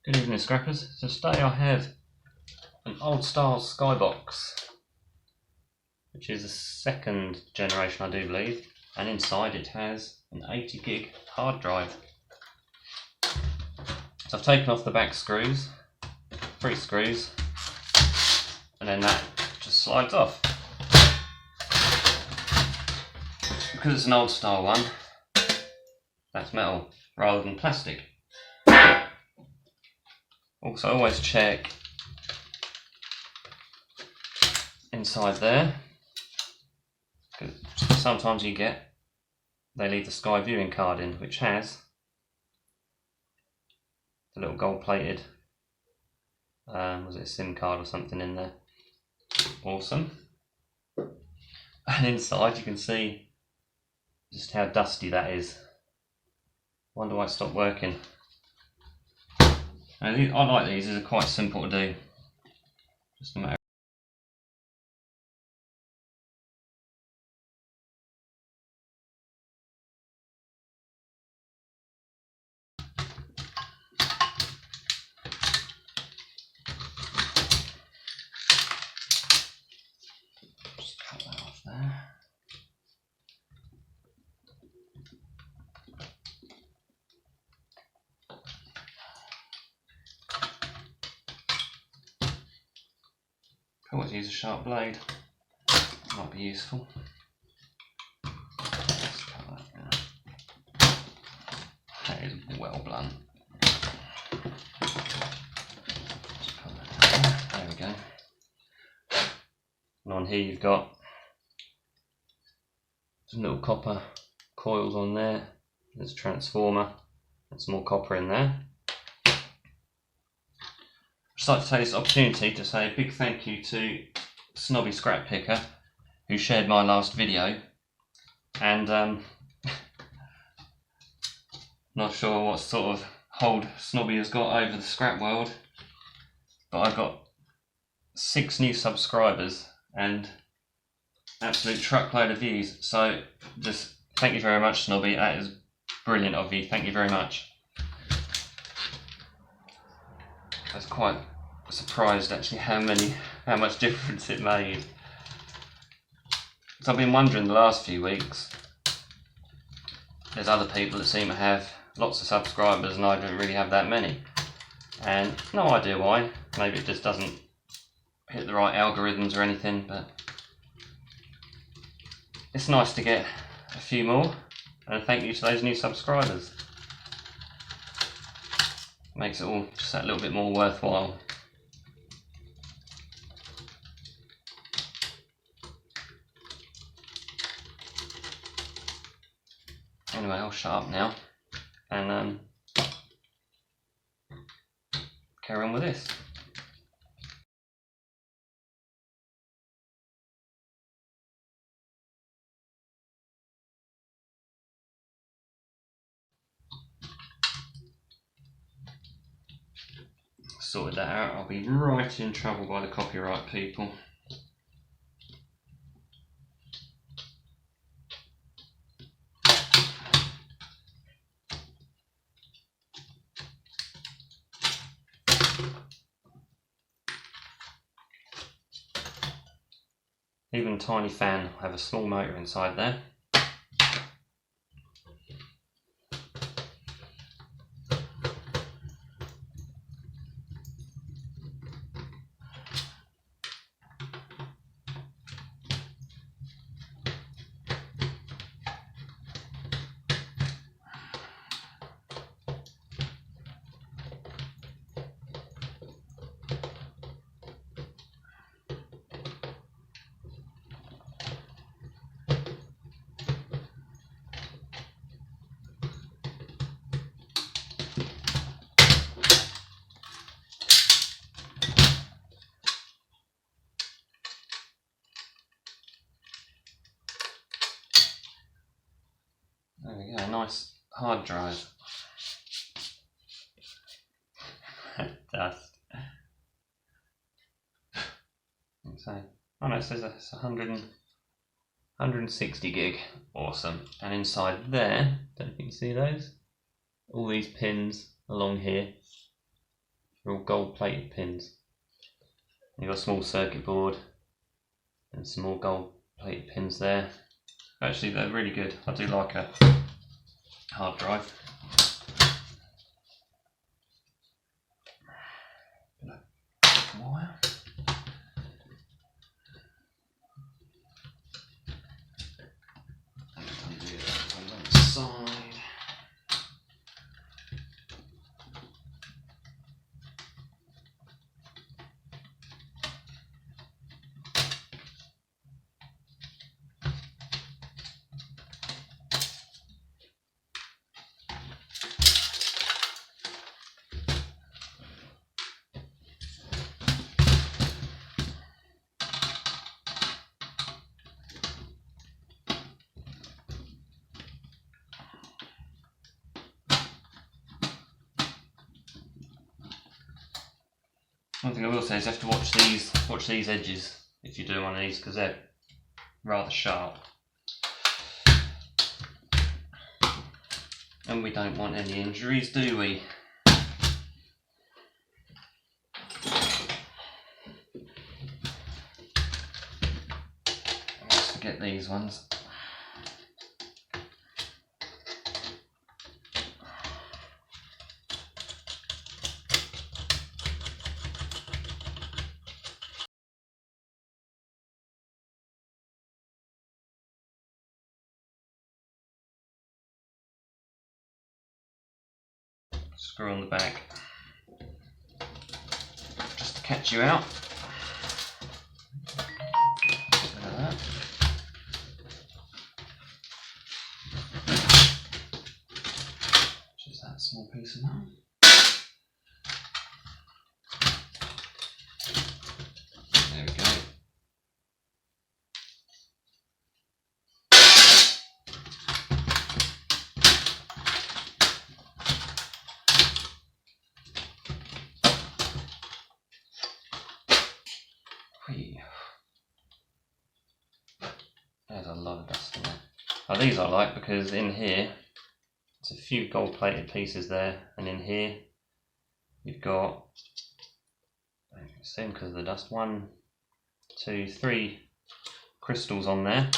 Good evening, scrappers. So today I have an old style Skybox, which is the second generation I do believe, and inside it has an 80 gig hard drive. So I've taken off the back screws, 3 screws, and then that just slides off. Because it's an old style one, that's metal rather than plastic. Also, always check inside there, because sometimes they leave the Sky viewing card in, which has the little gold plated, was it a SIM card or something in there? Awesome. And inside you can see just how dusty that is. Wonder why it stopped working. And I like these are quite simple to do. Just a matter. Just cut that off there. Could always use a sharp blade. Might be useful. Let's cut that down. That is well blunt. Just cut that down. There we go. And on here you've got some little copper coils on there. There's a transformer and some more copper in there. I'd just like to take this opportunity to say a big thank you to Snobby Scrap Picker, who shared my last video, and not sure what sort of hold Snobby has got over the scrap world, but I've got 6 new subscribers and absolute truckload of views, so just thank you very much, Snobby. That is brilliant of you, thank you very much. I was quite surprised actually how much difference it made. So I've been wondering the last few weeks, there's other people that seem to have lots of subscribers and I don't really have that many, and no idea why. Maybe it just doesn't hit the right algorithms or anything, but it's nice to get a few more, and thank you to those new subscribers. Makes it all just that little bit more worthwhile. Anyway, I'll shut up now and carry on with this. Sorted that out. I'll be right in trouble by the copyright people. Even a tiny fan will have a small motor inside there. There we go, a nice hard drive. Dust. So, oh no, it says it's 160 gig. Awesome. And inside there, don't know if you can see those, all these pins along here They're all gold plated pins. You've got a small circuit board and some more gold plated pins there. Actually, they're really good. I do like a hard drive. Wire. Undo that one on the side. One thing I will say is you have to watch these edges if you do one of these, because they're rather sharp. And we don't want any injuries, do we? Let's forget these ones. Screw on the back, just to catch you out. Look at that. Just that small piece of metal. There we go. There's a lot of dust in there. Now these I like because in here, there's a few gold plated pieces there, and in here you've got, you can see them because of the dust, 1, 2, 3 crystals on there.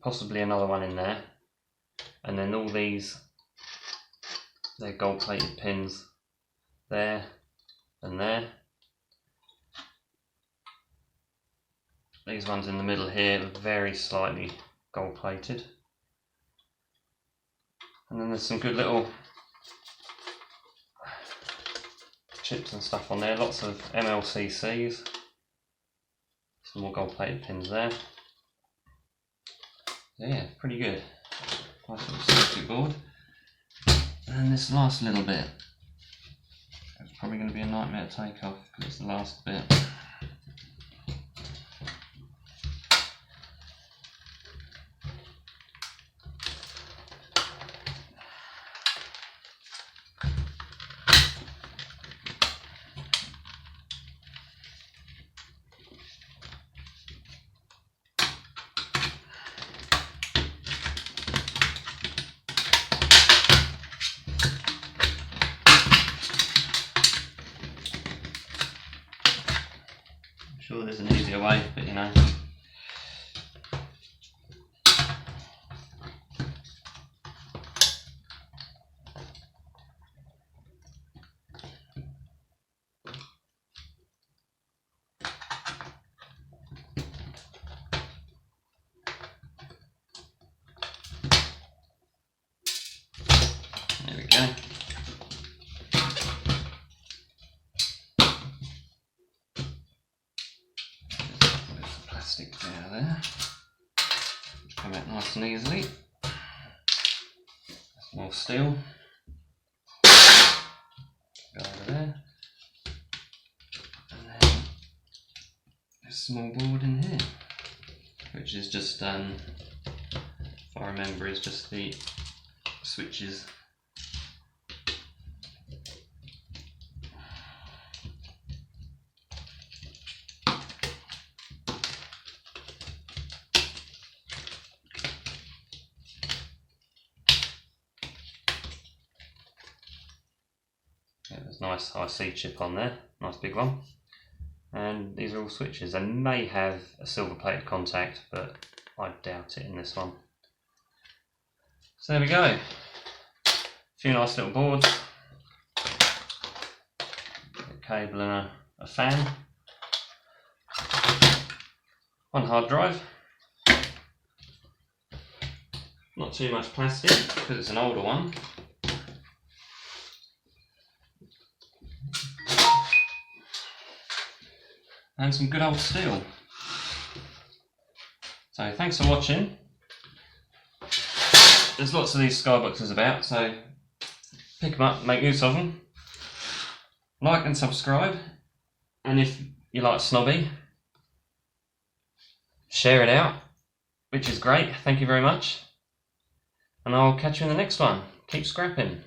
Possibly another one in there. And then all these, they're gold plated pins there and there. These ones in the middle here are very slightly gold plated. And then there's some good little chips and stuff on there, lots of MLCCs. Some more gold plated pins there. So yeah, pretty good. Nice little circuit board. And then this last little bit, it's probably going to be a nightmare to take off because it's the last bit. Sure, there's an easier way, but you know. There we go. Plastic there, come out nice and easily. Some more steel, go over there, and then a small board in here, which is just, if I remember, is just the switches. There's a nice IC chip on there, nice big one. And these are all switches. They may have a silver plated contact, but I doubt it in this one. So there we go. A few nice little boards, a cable and a fan, one hard drive, not too much plastic because it's an older one, and some good old steel. So thanks for watching. There's lots of these Skyboxes about, so pick them up, make use of them. Like and subscribe, and if you like Snobby, share it out, which is great. Thank you very much, and I'll catch you in the next one. Keep scrapping.